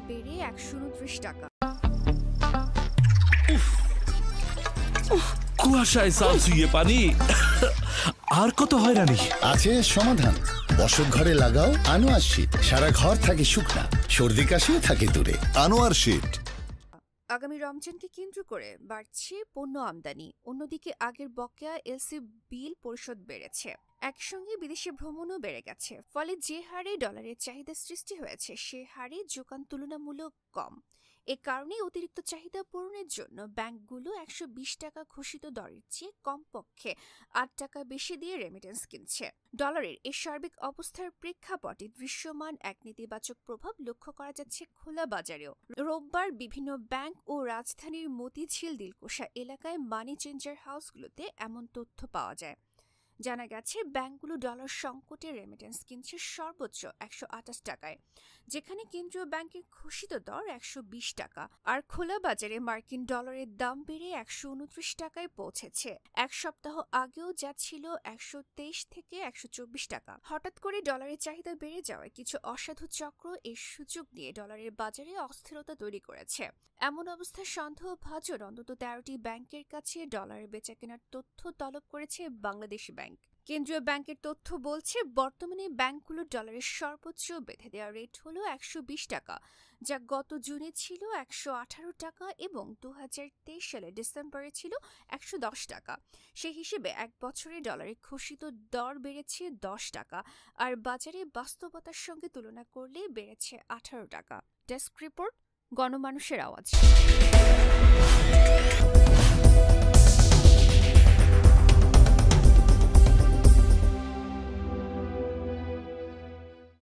বেড়ে ১২৯ টাকা। কুয়াশায় সালসুইয়ে পানি আর কত হয়রানি আছে সমাধান। বসত ঘরে লাগাও আনোয়ার শীট, সারা ঘর থাকে শুকনা, সর্দি কাশিও থাকে দূরে। আনোয়ার শীট। আগামী রমজানকে কেন্দ্র করে বাড়ছে পণ্য আমদানি, অন্যদিকে আগের বকেয়া এলসি বিল পরিশোধ বেড়েছে। একসঙ্গে বিদেশে ভ্রমণও বেড়ে গেছে, ফলে যে হারে ডলারের চাহিদা সৃষ্টি হয়েছে সে হারে যোগান তুলনামূলক কম। এ কারণে অতিরিক্ত চাহিদা পূরণের জন্য ব্যাংকগুলো ১২০ টাকা ঘোষিত দরের চেয়ে কমপক্ষে ৮ টাকা বেশি দিয়ে রেমিটেন্স কিনছে। ডলারের এই সার্বিক অবস্থার প্রেক্ষাপটে দৃশ্যমান এক নেতিবাচক প্রভাব লক্ষ্য করা যাচ্ছে খোলা বাজারেও। রোববার বিভিন্ন ব্যাংক ও রাজধানীর মতিঝিল দিলকুশা এলাকায় মানি চেঞ্জার হাউসগুলোতে এমন তথ্য পাওয়া যায়। জানা গেছে ব্যাংকগুলো ডলার সংকটে রেমিটেন্স কিনছে সর্বোচ্চ ১২৮ টাকায়, যেখানে কেন্দ্রীয় ব্যাংকের ঘোষিত দর ১২০ টাকা। আর খোলা বাজারে মার্কিন ডলারের দাম বেড়ে ১২৯ টাকায় পৌঁছেছে। এক সপ্তাহ আগেও যা ছিল ১২৩ থেকে ১২৪ টাকা। হঠাৎ করে ডলারের চাহিদা বেড়ে যাওয়ায় কিছু অসাধু চক্র এর সুযোগ নিয়ে ডলারের বাজারে অস্থিরতা তৈরি করেছে। এমন অবস্থায় সন্দেহভাজন অন্তত ১৩টি ব্যাংকের কাছে ডলারের বেচাকেনার তথ্য তলব করেছে বাংলাদেশ ব্যাংক। কেন্দ্রীয় ব্যাংকের তথ্য বলছে বর্তমানে ব্যাংকগুলো ডলারের সর্বোচ্চ বেঁধে দেওয়া রেট হল ১২০ টাকা, যা গত জুনে ছিল ১১৮ টাকা এবং ২০২৩ সালের ডিসেম্বরে ছিল ১১০ টাকা। সেই হিসেবে এক বছরে ডলারের ঘোষিত দর বেড়েছে ১০ টাকা, আর বাজারে বাস্তবতার সঙ্গে তুলনা করলে বেড়েছে ১৮ টাকা। ডেস্ক রিপোর্ট, গণমানুষের আওয়াজ।